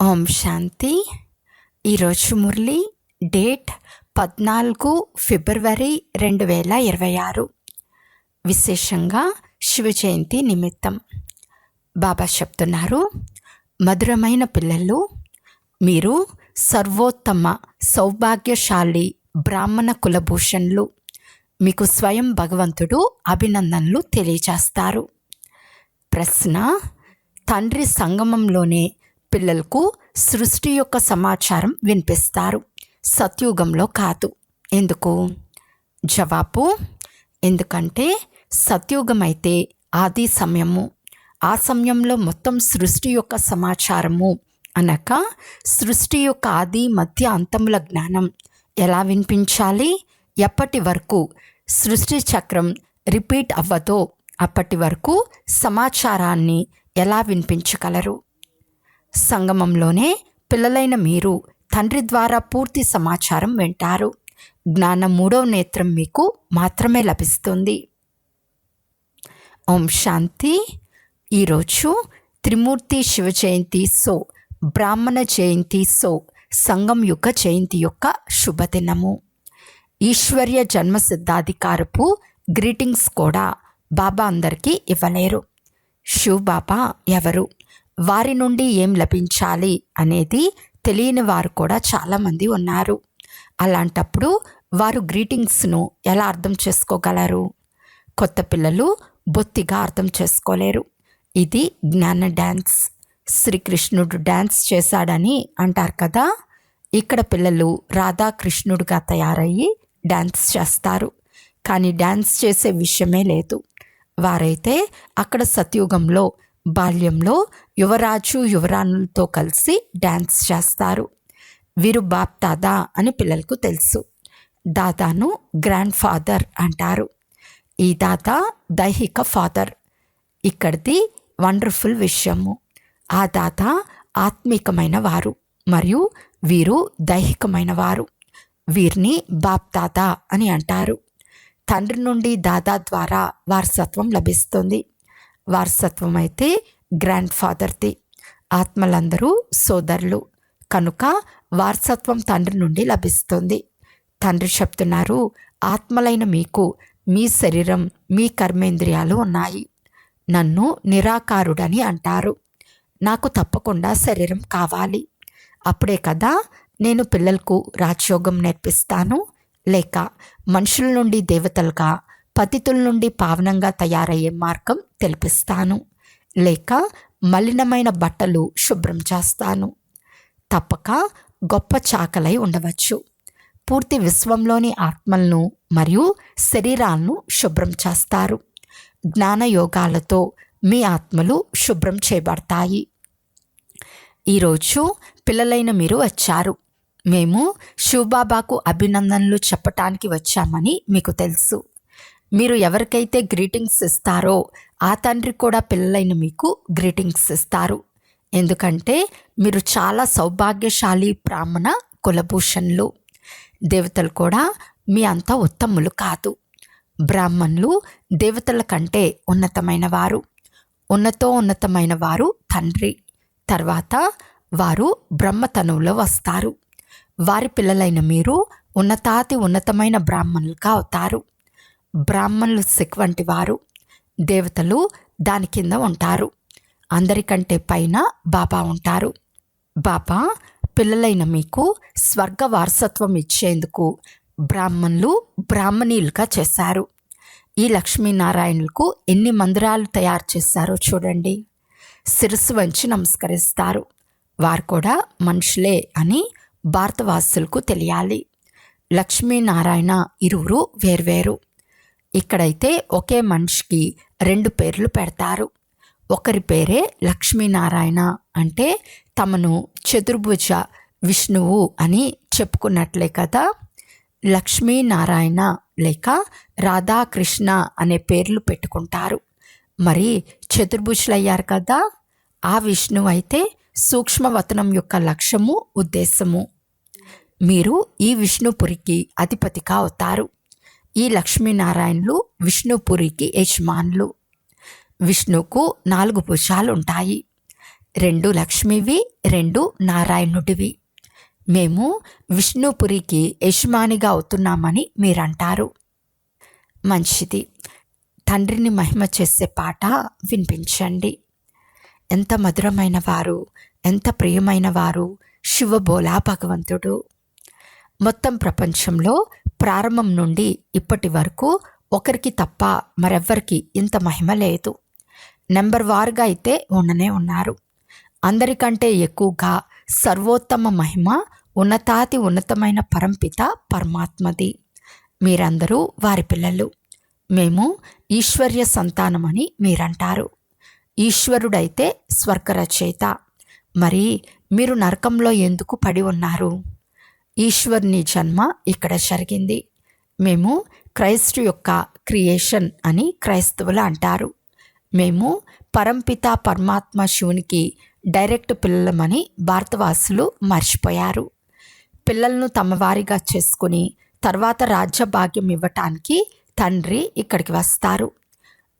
ఓం శాంతి. ఈరోజు మురళి డేట్ 14 ఫిబ్రవరి 2026. విశేషంగా శివ జయంతి నిమిత్తం బాబా చెప్తున్నారు, మధురమైన పిల్లలు, మీరు సర్వోత్తమ సౌభాగ్యశాలి బ్రాహ్మణ కులభూషణులు. మీకు స్వయం భగవంతుడు అభినందనలు తెలియజేస్తారు. ప్రశ్న: తండ్రి సంగమంలోనే పిల్లలకు సృష్టి యొక్క సమాచారం వినిపిస్తారు, సత్యుగంలో కాదు. ఎందుకు? జవాబు: ఎందుకంటే సత్యుగం అయితే ఆది సమయము, ఆ సమయంలో మొత్తం సృష్టి యొక్క సమాచారము అనగా సృష్టి యొక్క ఆది మధ్య అంతముల జ్ఞానం ఎలా వినిపించాలి? ఎప్పటి వరకు సృష్టి చక్రం రిపీట్ అవ్వదో అప్పటి వరకు సమాచారాన్ని ఎలా వినిపించగలరు? సంగమంలోనే పిల్లలైన మీరు తండ్రి ద్వారా పూర్తి సమాచారం వింటారు. జ్ఞానం 3వ నేత్రం మీకు మాత్రమే లభిస్తుంది. ఓం శాంతి. ఈరోజు త్రిమూర్తి శివ జయంతి సో, బ్రాహ్మణ జయంతి సో, సంగం యుగ జయంతి యొక్క శుభదినము. ఈశ్వర్య జన్మ సిద్ధాధికారపు గ్రీటింగ్స్ కూడా బాబా అందరికీ ఇవ్వలేరు. శివ్ బాబా ఎవరు, వారి నుండి ఏం లభించాలి అనేది తెలియని వారు కూడా చాలామంది ఉన్నారు. అలాంటప్పుడు వారు గ్రీటింగ్స్ను ఎలా అర్థం చేసుకోగలరు? కొత్త పిల్లలు బొత్తిగా అర్థం చేసుకోలేరు. ఇది జ్ఞాన డ్యాన్స్. శ్రీకృష్ణుడు డ్యాన్స్ చేశాడని అంటారు కదా, ఇక్కడ పిల్లలు రాధాకృష్ణుడిగా తయారయ్యి డ్యాన్స్ చేస్తారు. కానీ డ్యాన్స్ చేసే విషయమే లేదు. వారైతే అక్కడ సత్యుగంలో బాల్యంలో యువరాజు యువరాణులతో కలిసి డ్యాన్స్ చేస్తారు. వీరు బాప్ దాదా అని పిల్లలకు తెలుసు. దాదాను గ్రాండ్ ఫాదర్ అంటారు. ఈ దాదా దైహిక ఫాదర్. ఇక్కడిది వండర్ఫుల్ విషయము. ఆ దాదా ఆత్మికమైన వారు మరియు వీరు దైహికమైన వారు. వీరిని బాప్ దాదా అని అంటారు. తండ్రి నుండి దాదా ద్వారా వారసత్వం లభిస్తుంది. వారసత్వం అయితే గ్రాండ్ ఫాదర్ది. ఆత్మలందరూ సోదరులు కనుక వారసత్వం తండ్రి నుండి లభిస్తుంది. తండ్రి చెప్తున్నారు, ఆత్మలైన మీకు మీ శరీరం, మీ కర్మేంద్రియాలు ఉన్నాయి. నన్ను నిరాకారుడని అంటారు. నాకు తప్పకుండా శరీరం కావాలి. అప్పుడే కదా నేను పిల్లలకు రాజయోగం నేర్పిస్తాను, లేక మనుషుల నుండి దేవతలుగా, పతితుల నుండి పావనంగా తయారయ్యే మార్గం తెలిపిస్తాను, లేక మలినమైన బట్టలు శుభ్రం చేస్తాను. తప్పక గొప్ప చాకలై ఉండవచ్చు. పూర్తి విశ్వంలోని ఆత్మలను మరియు శరీరాలను శుభ్రం చేస్తారు. జ్ఞానయోగాలతో మీ ఆత్మలు శుభ్రం చేయబడతాయి. ఈరోజు పిల్లలైన మీరు వచ్చారు. మేము శివబాబాకు అభినందనలు చెప్పటానికి వచ్చామని మీకు తెలుసు. మీరు ఎవరికైతే గ్రీటింగ్స్ ఇస్తారో ఆ తండ్రి కూడా పిల్లలైన మీకు గ్రీటింగ్స్ ఇస్తారు. ఎందుకంటే మీరు చాలా సౌభాగ్యశాలి బ్రాహ్మణ కులభూషణులు. దేవతలు కూడా మీ అంత ఉత్తములు కాదు. బ్రాహ్మణులు దేవతల కంటే ఉన్నతమైన వారు. ఉన్నతమైన వారు తండ్రి. తర్వాత వారు బ్రహ్మతనువులో వస్తారు. వారి పిల్లలైన మీరు ఉన్నతమైన బ్రాహ్మణులుగా అవుతారు. బ్రాహ్మణులు సిక్ వంటి వారు. దేవతలు దాని కింద ఉంటారు. అందరికంటే పైన బాబా ఉంటారు. బాబా పిల్లలైన మీకు స్వర్గ వారసత్వం ఇచ్చేందుకు బ్రాహ్మణులు బ్రాహ్మణీలుగా చేశారు. ఈ లక్ష్మీనారాయణులకు ఎన్ని మందిరాలు తయారు చేశారో చూడండి. శిరస్సు వంచి నమస్కరిస్తారు. వారు కూడా మనుషులే అని భారతవాసులకు తెలియాలి. లక్ష్మీనారాయణ ఇరువురు వేర్వేరు. ఇక్కడైతే ఒకే మనిషికి 2 పేర్లు పెడతారు. ఒకరి పేరే లక్ష్మీనారాయణ అంటే తమను చతుర్భుజ విష్ణువు అని చెప్పుకున్నట్లే కదా. లక్ష్మీనారాయణ లేక రాధాకృష్ణ అనే పేర్లు పెట్టుకుంటారు. మరి చతుర్భుజులయ్యారు కదా. ఆ విష్ణువు అయితే సూక్ష్మవతనం యొక్క లక్ష్యము, ఉద్దేశము. మీరు ఈ విష్ణుపురికి అధిపతిగా అవుతారు. ఈ లక్ష్మీనారాయణులు విష్ణుపురికి యజమానులు. విష్ణుకు 4 భుజాలు ఉంటాయి. రెండు లక్ష్మివి, రెండు నారాయణుడివి. మేము విష్ణుపురికి యజమానిగా అవుతున్నామని మీరంటారు. మంచిది. తండ్రిని మహిమ చేసే పాట వినిపించండి. ఎంత మధురమైన వారు, ఎంత ప్రియమైన వారు శివబోలా భగవంతుడు. మొత్తం ప్రపంచంలో ప్రారంభం నుండి ఇప్పటి వరకు ఒకరికి తప్ప మరెవ్వరికి ఇంత మహిమ లేదు. నెంబర్ వారుగా అయితే ఉండనే ఉన్నారు. అందరికంటే ఎక్కువగా సర్వోత్తమ మహిమ ఉన్నతాతి ఉన్నతమైన పరంపిత పరమాత్మది. మీరందరూ వారి పిల్లలు. మేము ఈశ్వర్య సంతానమని మీరంటారు. ఈశ్వరుడైతే స్వర్గరచయిత. మరి మీరు నరకంలో ఎందుకు పడి ఉన్నారు? ఈశ్వరుని జన్మ ఇక్కడ జరిగింది. మేము క్రైస్తు యొక్క క్రియేషన్ అని క్రైస్తవులు అంటారు. మేము పరంపిత పరమాత్మ శివునికి డైరెక్ట్ పిల్లలమని భారతవాసులు మర్చిపోయారు. పిల్లలను తమ వారిగా చేసుకుని తర్వాత రాజ్య భాగ్యం ఇవ్వటానికి తండ్రి ఇక్కడికి వస్తారు.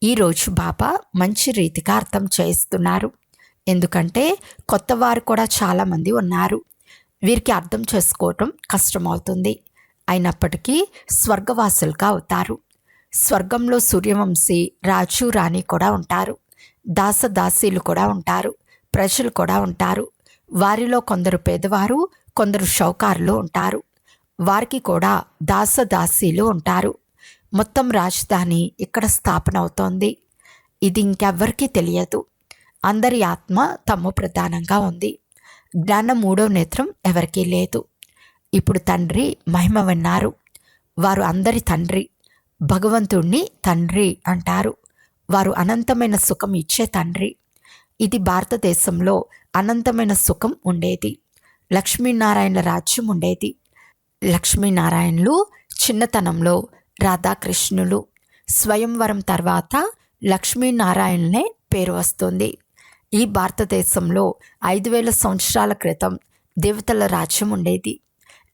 ఈరోజు బాబా మంచి రీతిగా అర్థం చేయిస్తున్నారు. ఎందుకంటే కొత్త వారు కూడా చాలామంది ఉన్నారు. వీరికి అర్థం చేసుకోవటం కష్టమవుతుంది. అయినప్పటికీ స్వర్గవాసులుగా అవుతారు. స్వర్గంలో సూర్యవంశీ రాజు రాణి కూడా ఉంటారు. దాసదాసీలు కూడా ఉంటారు. ప్రజలు కూడా ఉంటారు. వారిలో కొందరు పేదవారు, కొందరు షౌకారులు ఉంటారు. వారికి కూడా దాసదాసీలు ఉంటారు. మొత్తం రాజధాని ఇక్కడ స్థాపన అవుతోంది. ఇది ఇంకెవ్వరికీ తెలియదు. అందరి ఆత్మ తమ ప్రధానంగా ఉంది. జ్ఞానం మూడో నేత్రం ఎవరికీ లేదు. ఇప్పుడు తండ్రి మహిమ విన్నారు. వారు అందరి తండ్రి. భగవంతుణ్ణి తండ్రి అంటారు. వారు అనంతమైన సుఖం ఇచ్చే తండ్రి. ఇది భారతదేశంలో అనంతమైన సుఖం ఉండేది. లక్ష్మీనారాయణల రాజ్యం ఉండేది. లక్ష్మీనారాయణలు చిన్నతనంలో రాధాకృష్ణులు. స్వయంవరం తర్వాత లక్ష్మీనారాయణనే పేరు వస్తుంది. ఈ భారతదేశంలో 5000 సంవత్సరాల క్రితం దేవతల రాజ్యం ఉండేది.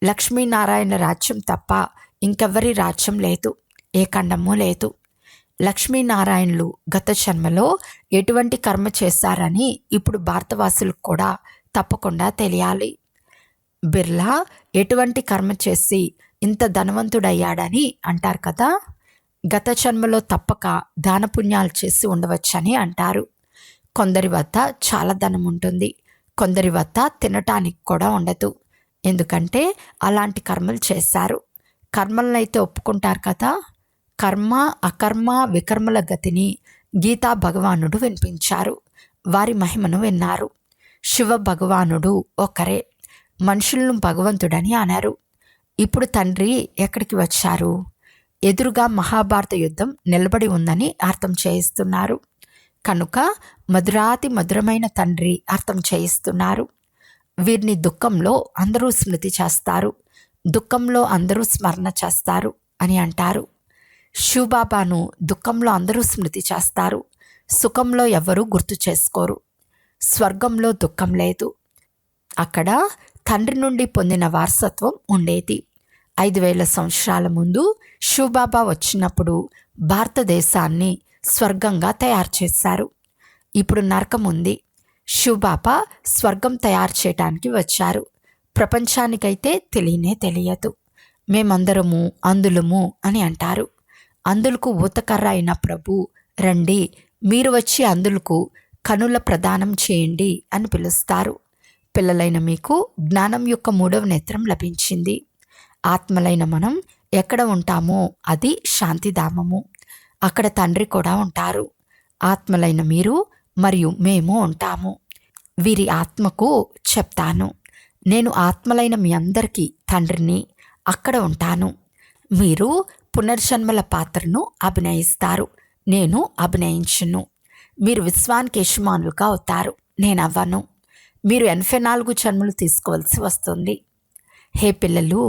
లక్ష్మీనారాయణ రాజ్యం తప్ప ఇంకెవ్వరి రాజ్యం లేదు. ఏ ఖండము లేదు. లక్ష్మీనారాయణలు గత జన్మలో ఎటువంటి కర్మ చేశారని ఇప్పుడు భారతవాసులకు కూడా తప్పకుండా తెలియాలి. బిర్లా ఎటువంటి కర్మ చేసి ఇంత ధనవంతుడయ్యాడని అంటారు కదా. గత జన్మలో తప్పక దానపుణ్యాలు చేసి ఉండవచ్చని అంటారు. కొందరి వద్ద చాలా ధనం ఉంటుంది. కొందరి వద్ద తినటానికి కూడా ఉండదు. ఎందుకంటే అలాంటి కర్మలు చేశారు. కర్మలనైతే ఒప్పుకుంటారు కదా. కర్మ అకర్మ వికర్మల గతిని గీతా భగవానుడు వినిపించారు. వారి మహిమను విన్నారు. శివ భగవానుడు ఒకరే. మనుషులను భగవంతుడని అన్నారు. ఇప్పుడు తండ్రి ఎక్కడికి వచ్చారు? ఎదురుగా మహాభారత యుద్ధం నిలబడి ఉందని అర్థం చేయిస్తున్నారు. కనుక మధురాతి మధురమైన తండ్రి అర్థం చేయిస్తున్నారు. వీరిని దుఃఖంలో అందరూ స్మృతి చేస్తారు, దుఃఖంలో అందరూ స్మరణ చేస్తారు అని అంటారు. శివబాబాను దుఃఖంలో అందరూ స్మృతి చేస్తారు, సుఖంలో ఎవరూ గుర్తు చేసుకోరు. స్వర్గంలో దుఃఖం లేదు. అక్కడ తండ్రి నుండి పొందిన వారసత్వం ఉండేది. 5000 సంవత్సరాల ముందు శివబాబా వచ్చినప్పుడు భారతదేశాన్ని స్వర్గంగా తయారు చేశారు. ఇప్పుడు నరకం ఉంది. శివబాబా స్వర్గం తయారు చేయడానికి వచ్చారు. ప్రపంచానికైతే తెలియదు. మేమందరము అందులము అని అంటారు. అందులకు ఊతకర్ర అయిన ప్రభు రండి, మీరు వచ్చి అందులకు కనుల ప్రదానం చేయండి అని పిలుస్తారు. పిల్లలైన మీకు జ్ఞానం యొక్క 3వ నేత్రం లభించింది. ఆత్మలైన మనం ఎక్కడ ఉంటామో అది శాంతిధామము. అక్కడ తండ్రి కూడా ఉంటారు. ఆత్మలైన మీరు మరియు మేము ఉంటాము. వీరి ఆత్మకు చెప్తాను, నేను ఆత్మలైన మీ అందరికీ తండ్రిని. అక్కడ ఉంటాను. మీరు పునర్జన్మల పాత్రను అభినయిస్తారు, నేను అభినయించును. మీరు విశ్వానికి యజమానులుగా అవుతారు, నేను అవ్వను. మీరు 84 జన్మలు తీసుకోవాల్సి వస్తుంది. హే పిల్లలు,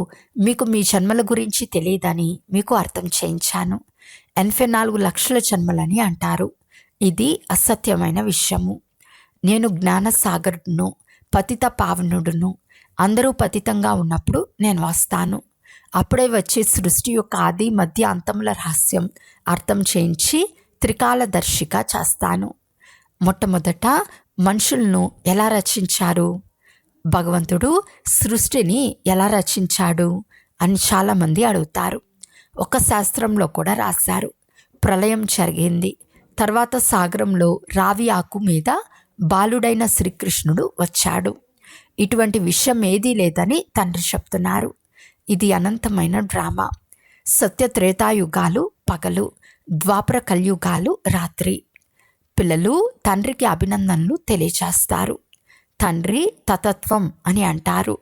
మీకు మీ జన్మల గురించి తెలియదని మీకు అర్థం చేయించాను. 84 లక్షల జన్మలని అంటారు. ఇది అసత్యమైన విషయము. నేను జ్ఞానసాగరుడును, పతిత పావనుడును. అందరూ పతితంగా ఉన్నప్పుడు నేను వస్తాను. అప్పుడే వచ్చి సృష్టి యొక్క ఆది మధ్య అంతముల రహస్యం అర్థం చేయించి త్రికాలదర్శిగా చేస్తాను. మొట్టమొదట మనుషులను ఎలా రచించారు, భగవంతుడు సృష్టిని ఎలా రచించాడు అని చాలామంది అడుగుతారు. ఒక శాస్త్రంలో కూడా రాశారు, ప్రళయం జరిగింది, తర్వాత సాగరంలో రావి ఆకు మీద బాలుడైన శ్రీకృష్ణుడు వచ్చాడు. ఇటువంటి విషయం ఏదీ లేదని తండ్రి చెప్తున్నారు. ఇది అనంతమైన డ్రామా. సత్యత్రేతాయుగాలు పగలు, ద్వాపర కలియుగాలు రాత్రి. పిల్లలు తండ్రికి అభినందనలు తెలియచేస్తారు. తండ్రి తతత్వం అని అంటారు.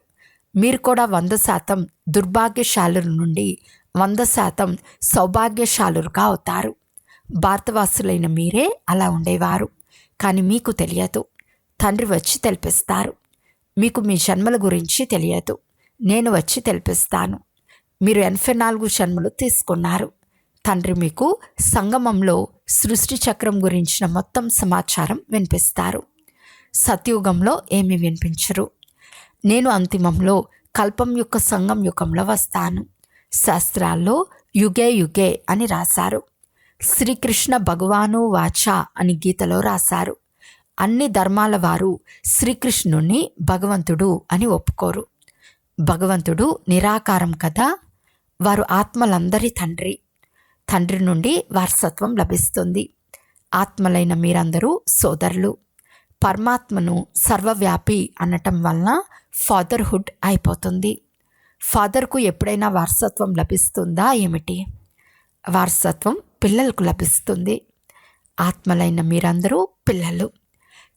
మీరు కూడా 100% దుర్భాగ్యశాలుల నుండి 100% సౌభాగ్యశాలురుగా అవుతారు. భారతవాసులైన మీరే అలా ఉండేవారు, కానీ మీకు తెలియదు. తండ్రి వచ్చి తెలిపిస్తారు. మీకు మీ జన్మల గురించి తెలియదు, నేను వచ్చి తెలిపిస్తాను. మీరు 84 జన్మలు తీసుకున్నారు. తండ్రి మీకు సంగమంలో సృష్టి చక్రం గురించిన మొత్తం సమాచారం వినిపిస్తారు. సత్యుగంలో ఏమీ వినిపించరు. నేను అంతిమంలో కల్పం యొక్క సంగం యుగంలో వస్తాను. శాస్త్రాల్లో యుగే యుగే అని రాశారు. శ్రీకృష్ణ భగవాను వాచ అని గీతలో రాశారు. అన్ని ధర్మాల వారు శ్రీకృష్ణుని భగవంతుడు అని ఒప్పుకోరు. భగవంతుడు నిరాకారం కదా. వారు ఆత్మలందరి తండ్రి. తండ్రి నుండి వారసత్వం లభిస్తుంది. ఆత్మలైన మీరందరూ సోదరులు. పరమాత్మను సర్వవ్యాపి అనటం వలన ఫాదర్హుడ్ అయిపోతుంది. ఫాదర్కు ఎప్పుడైనా వారసత్వం లభిస్తుందా ఏమిటి? వారసత్వం పిల్లలకు లభిస్తుంది. ఆత్మలైన మీరందరూ పిల్లలు.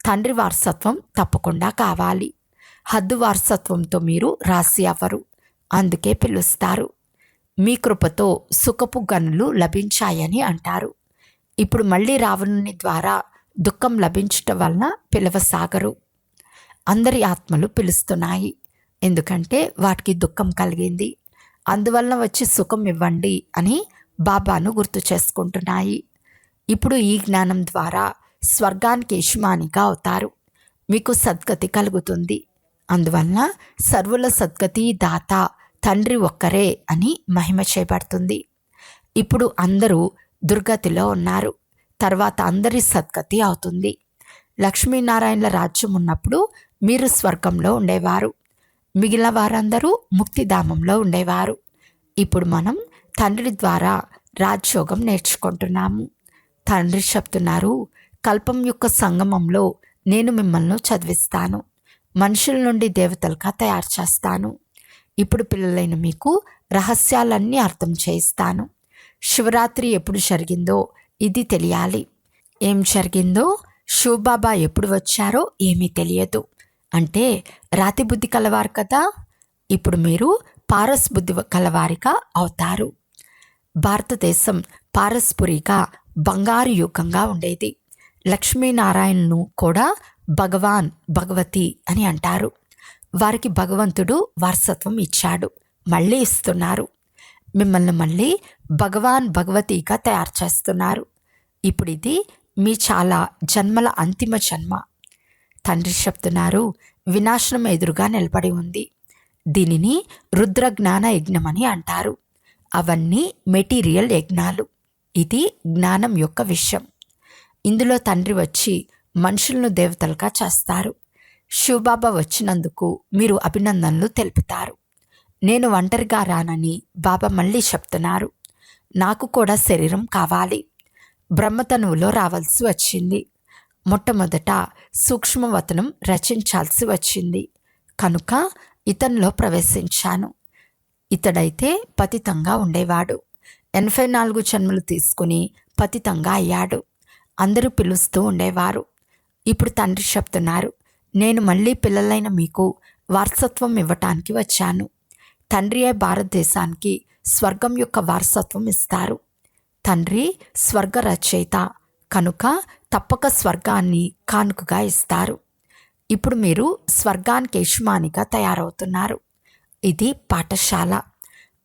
తండ్రి వారసత్వం తప్పకుండా కావాలి. హద్దు వారసత్వంతో మీరు రాసి అవ్వరు, అందుకే పిలుస్తారు. మీ కృపతో సుఖపు గనులు లభించాయని అంటారు. ఇప్పుడు మళ్ళీ రావణుని ద్వారా దుఃఖం లభించటం వలన పిలవసాగరు. అందరి ఆత్మలు పిలుస్తున్నాయి, ఎందుకంటే వాటికి దుఃఖం కలిగింది. అందువలన వచ్చి సుఖం ఇవ్వండి అని బాబాను గుర్తు చేసుకుంటున్నాయి. ఇప్పుడు ఈ జ్ఞానం ద్వారా స్వర్గానికి యజమానిగా అవుతారు. మీకు సద్గతి కలుగుతుంది. అందువలన సర్వుల సద్గతి దాత తండ్రి ఒక్కరే అని మహిమ చేయబడుతుంది. ఇప్పుడు అందరూ దుర్గతిలో ఉన్నారు, తర్వాత అందరి సద్గతి అవుతుంది. లక్ష్మీనారాయణల రాజ్యం ఉన్నప్పుడు మీరు స్వర్గంలో ఉండేవారు, మిగిలిన వారందరూ ముక్తిధామంలో ఉండేవారు. ఇప్పుడు మనం తండ్రి ద్వారా రాజ్యోగం నేర్చుకుంటున్నాము. తండ్రి చెప్తున్నారు, కల్పం యొక్క సంగమంలో నేను మిమ్మల్ని చదివిస్తాను, మనుషుల నుండి దేవతలుగా తయారు చేస్తాను. ఇప్పుడు పిల్లలైన మీకు రహస్యాలన్నీ అర్థం చేయిస్తాను. శివరాత్రి ఎప్పుడు జరిగిందో ఇది తెలియాలి. ఏం జరిగిందో, శివబాబా ఎప్పుడు వచ్చారో ఏమీ తెలియదు. అంటే రాతి బుద్ధి కలవారు కదా. ఇప్పుడు మీరు పారస్ బుద్ధి కలవారిగా అవుతారు. భారతదేశం పారస్పురిగా బంగారు యుగంగా ఉండేది. లక్ష్మీనారాయణను కూడా భగవాన్ భగవతి అని అంటారు. వారికి భగవంతుడు వారసత్వం ఇచ్చాడు, మళ్ళీ ఇస్తున్నారు. మిమ్మల్ని మళ్ళీ భగవాన్ భగవతిగా తయారు చేస్తున్నారు. ఇప్పుడు ఇది మీ చాలా జన్మల అంతిమ జన్మ. తండ్రి చెప్తున్నారు, వినాశనం ఎదురుగా నిలబడి ఉంది. దీనిని రుద్ర జ్ఞాన యజ్ఞమని అంటారు. అవన్నీ మెటీరియల్ యజ్ఞాలు. ఇది జ్ఞానం యొక్క విషయం. ఇందులో తండ్రి వచ్చి మనుషులను దేవతలుగా చేస్తారు. శివబాబా వచ్చినందుకు మీరు అభినందనలు తెలుపుతారు. నేను ఒంటరిగా రానని బాబా మళ్ళీ చెప్తున్నారు. నాకు కూడా శరీరం కావాలి. బ్రహ్మతనువులో రావాల్సి వచ్చింది. మొట్టమొదట సూక్ష్మవతనం రచించాల్సి వచ్చింది, కనుక ఇతనిలో ప్రవేశించాను. ఇతడైతే పతితంగా ఉండేవాడు. 84 జన్మలు తీసుకుని పతితంగా అయ్యాడు. అందరూ పిలుస్తూ ఉండేవారు. ఇప్పుడు తండ్రి చెప్తున్నారు, నేను మళ్ళీ పిల్లలైన మీకు వారసత్వం ఇవ్వటానికి వచ్చాను. తండ్రియే భారతదేశానికి స్వర్గం యొక్క వారసత్వం ఇస్తారు. తండ్రి స్వర్గ రచయిత కనుక తప్పక స్వర్గాన్ని కానుకగా ఇస్తారు. ఇప్పుడు మీరు స్వర్గానికి యజమానిగా తయారవుతున్నారు. ఇది పాఠశాల.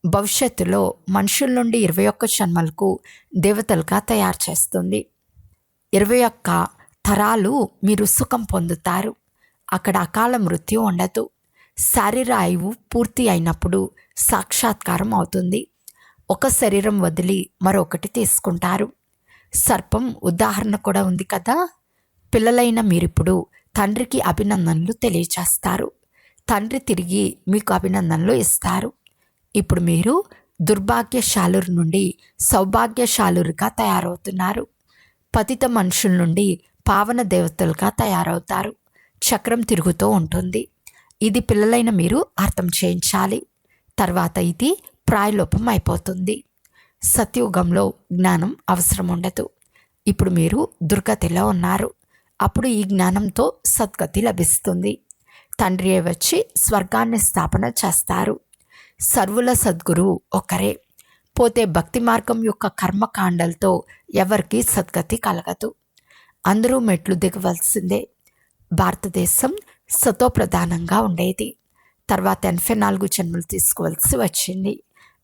భవిష్యత్తులో మనుషుల నుండి 21 జన్మలకు దేవతలుగా తయారు చేస్తుంది. 21 తరాలు మీరు సుఖం పొందుతారు. అక్కడ అకాల మృత్యు ఉండదు. శారీర ఆయువు పూర్తి అయినప్పుడు సాక్షాత్కారం అవుతుంది. ఒక శరీరం వదిలి మరొకటి తీసుకుంటారు. సర్పం ఉదాహరణ కూడా ఉంది కదా. పిల్లలైన మీరిప్పుడు తండ్రికి అభినందనలు తెలియచేస్తారు. తండ్రి తిరిగి మీకు అభినందనలు ఇస్తారు. ఇప్పుడు మీరు దుర్భాగ్యశాలురు నుండి సౌభాగ్యశాలురుగా తయారవుతున్నారు. పతిత మనుషుల నుండి పావన దేవతలుగా తయారవుతారు. చక్రం తిరుగుతూ ఉంటుంది. ఇది పిల్లలైన మీరు అర్థం చేయించాలి. తర్వాత ఇది ప్రాయలోపం అయిపోతుంది. సత్యుగంలో జ్ఞానం అవసరం ఉండదు. ఇప్పుడు మీరు దుర్గతిలో ఉన్నారు. అప్పుడు ఈ జ్ఞానంతో సద్గతి లభిస్తుంది. తండ్రియే వచ్చి స్వర్గాన్ని స్థాపన చేస్తారు. సర్వుల సద్గురువు ఒకరే. పోతే భక్తి మార్గం యొక్క కర్మకాండలతో ఎవరికి సద్గతి కలగదు. అందరూ మెట్లు దిగవలసిందే. భారతదేశం సతో ప్రధానంగా ఉండేది. తర్వాత 84 జన్మలు తీసుకోవాల్సి వచ్చింది.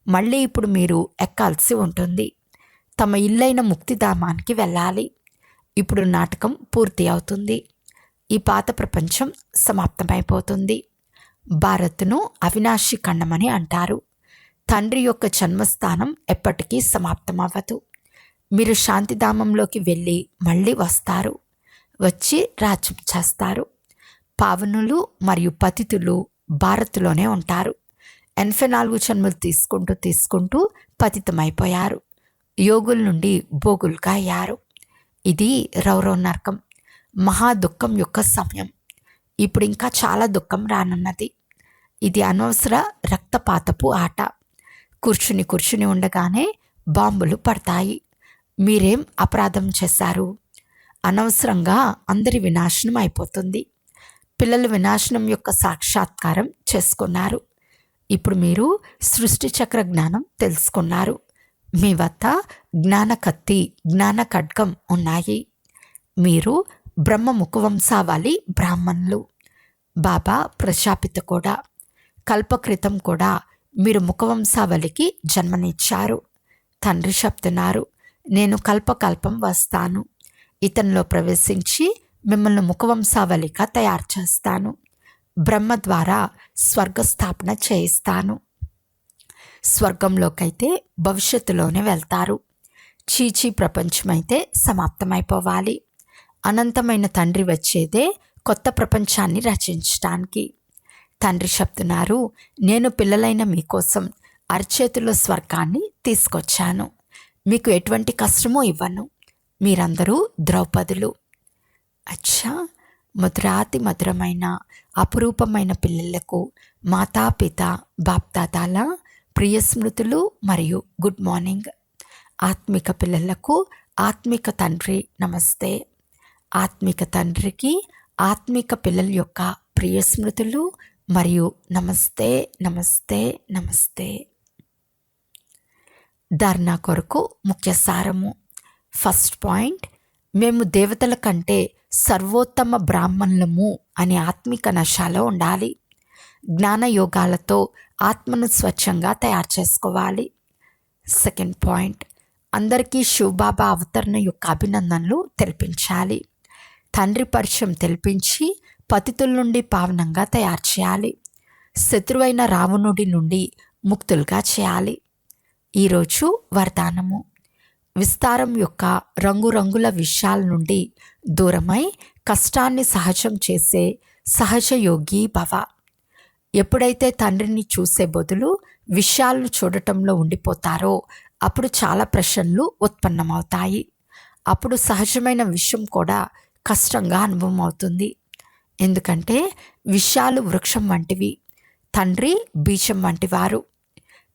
మళ్ళీ ఇప్పుడు మీరు ఎక్కాల్సి ఉంటుంది. తమ ఇల్లైన ముక్తిధామానికి వెళ్ళాలి. ఇప్పుడు నాటకం పూర్తి అవుతుంది. ఈ పాత ప్రపంచం సమాప్తమైపోతుంది. భారత్ను అవినాశి ఖండమని అంటారు. తండ్రి యొక్క జన్మస్థానం ఎప్పటికీ సమాప్తమవ్వదు. మీరు శాంతిధామంలోకి వెళ్ళి మళ్ళీ వస్తారు. వచ్చి రాజ్యం చేస్తారు. పావనులు మరియు పతితులు భారత్లోనే ఉంటారు. 84 జన్మలు తీసుకుంటూ పతితమైపోయారు. యోగుల నుండి భోగులుగా అయ్యారు. ఇది రౌరవ నరకం, మహా దుఃఖం యొక్క సమయం. ఇప్పుడు ఇంకా చాలా దుఃఖం రానున్నది. ఇది అనవసర రక్తపాతపు ఆట. కూర్చుని ఉండగానే బాంబులు పడతాయి. మీరేం అపరాధం చేశారు? అనవసరంగా అందరి వినాశనం అయిపోతుంది. పిల్లలు వినాశనం యొక్క సాక్షాత్కారం చేసుకున్నారు. ఇప్పుడు మీరు సృష్టి చక్ర జ్ఞానం తెలుసుకున్నారు. మీ వద్ద జ్ఞాన కత్తి, జ్ఞాన ఖడ్గం ఉన్నాయి. మీరు బ్రహ్మ ముఖవంశావళి బ్రాహ్మణులు. బాబా ప్రజాపిత కూడా. కల్పకృతం కూడా మీరు ముఖవంశావళికి జన్మనిచ్చారు. తండ్రి చెప్తున్నారు, నేను కల్పకల్పం వస్తాను. ఇతనిలో ప్రవేశించి మిమ్మల్ని ముఖవంశావళిగా తయారు చేస్తాను. బ్రహ్మ ద్వారా స్వర్గస్థాపన చేయిస్తాను. స్వర్గంలోకైతే భవిష్యత్తులోనే వెళ్తారు. చీచీ ప్రపంచమైతే సమాప్తమైపోవాలి. అనంతమైన తండ్రి వచ్చేదే కొత్త ప్రపంచాన్ని రచించడానికి. తండ్రి చెప్తున్నారు, నేను పిల్లలైన మీకోసం అరచేతిలో స్వర్గాన్ని తీసుకొచ్చాను. మీకు ఎటువంటి కష్టమూ ఇవ్వను. మీరందరూ ద్రౌపదులు. అచ్చా, మధురాతి మధురమైన అపురూపమైన పిల్లలకు మాతాపిత బాప్దాదాల ప్రియ స్మృతులు మరియు గుడ్ మార్నింగ్. ఆత్మిక పిల్లలకు ఆత్మిక తండ్రి నమస్తే. ఆత్మిక తండ్రికి ఆత్మిక పిల్లల యొక్క ప్రియ స్మృతులు మరియు నమస్తే నమస్తే నమస్తే. ధారణ కొరకు ముఖ్య సారము. ఫస్ట్ పాయింట్, మేము దేవతల కంటే సర్వోత్తమ బ్రాహ్మణులము అనే ఆత్మిక నశాలో ఉండాలి. జ్ఞానయోగాలతో ఆత్మను స్వచ్ఛంగా తయారు చేసుకోవాలి. సెకండ్ పాయింట్, అందరికీ శివబాబా అవతరణ యొక్క అభినందనలు తెలిపించాలి. తండ్రి పరిచయం తెలిపించి పతితుల నుండి పావనంగా తయారు చేయాలి. శత్రువైన రావణుడి నుండి ముక్తులుగా చేయాలి. ఈరోజు వరదానము. విస్తారం యొక్క రంగురంగుల విషయాల నుండి దూరమై కష్టాన్ని సహజం చేసే సహజయోగి భవ. ఎప్పుడైతే తండ్రిని చూసే బదులు విషయాలను చూడటంలో ఉండిపోతారో అప్పుడు చాలా ప్రశ్నలు ఉత్పన్నమవుతాయి. అప్పుడు సహజమైన విషయం కూడా కష్టంగా అనుభవం అవుతుంది. ఎందుకంటే విషయాలు వృక్షం వంటివి, తండ్రి బీజం వంటివారు.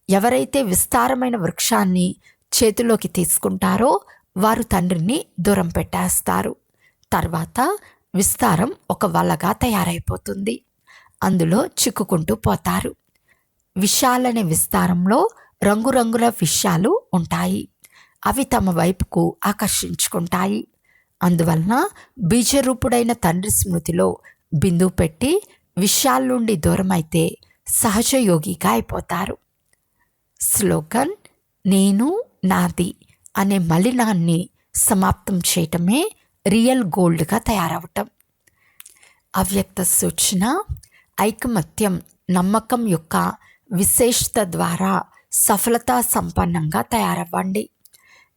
ఎవరైతే విస్తారమైన వృక్షాన్ని చేతిలోకి తీసుకుంటారో వారు తండ్రిని దూరం పెట్టేస్తారు. తర్వాత విస్తారం ఒక వలగా తయారైపోతుంది. అందులో చిక్కుకుంటూ పోతారు. విషయాలనే విస్తారంలో రంగురంగుల విషయాలు ఉంటాయి. అవి తమ వైపుకు ఆకర్షించుకుంటాయి. అందువలన బీజరూపుడైన తండ్రి స్మృతిలో బిందువు పెట్టి విషయాల నుండి దూరమైతే సహజయోగిగా అయిపోతారు. స్లోగన్: నేను నాది అనే మలినాన్ని సమాప్తం చేయటమే రియల్ గోల్డ్గా తయారవటం. అవ్యక్త సూచన: ఐకమత్యం, నమ్మకం యొక్క విశేషత ద్వారా సఫలతా సంపన్నంగా తయారవ్వండి.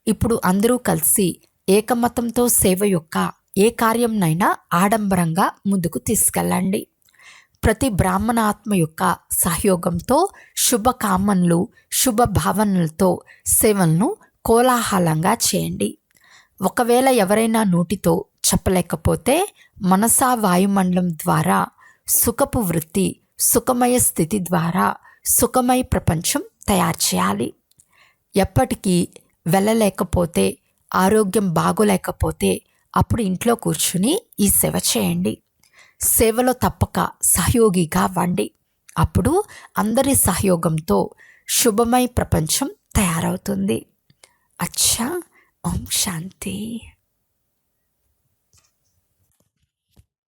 ఇప్పుడు అందరూ కలిసి ఏకమతంతో సేవ యొక్క ఏ కార్యంనైనా ఆడంబరంగా ముందుకు తీసుకెళ్ళండి. ప్రతి బ్రాహ్మణ ఆత్మ యొక్క సహయోగంతో శుభకామనలు, శుభ భావనలతో సేవలను కోలాహలంగా చేయండి. ఒకవేళ ఎవరైనా నోటితో చెప్పలేకపోతే మనసా వాయుమండలం ద్వారా సుఖపు వృత్తి, సుఖమయ స్థితి ద్వారా సుఖమయ ప్రపంచం తయారు చేయాలి. ఎప్పటికీ వెళ్ళలేకపోతే, ఆరోగ్యం బాగోలేకపోతే అప్పుడు ఇంట్లో కూర్చుని ఈ సేవ చేయండి. సేవలో తప్పక సహయోగిగా అవ్వండి. అప్పుడు అందరి సహయోగంతో శుభమయ ప్రపంచం తయారవుతుంది. అచ్చా. ఓం శాంతి.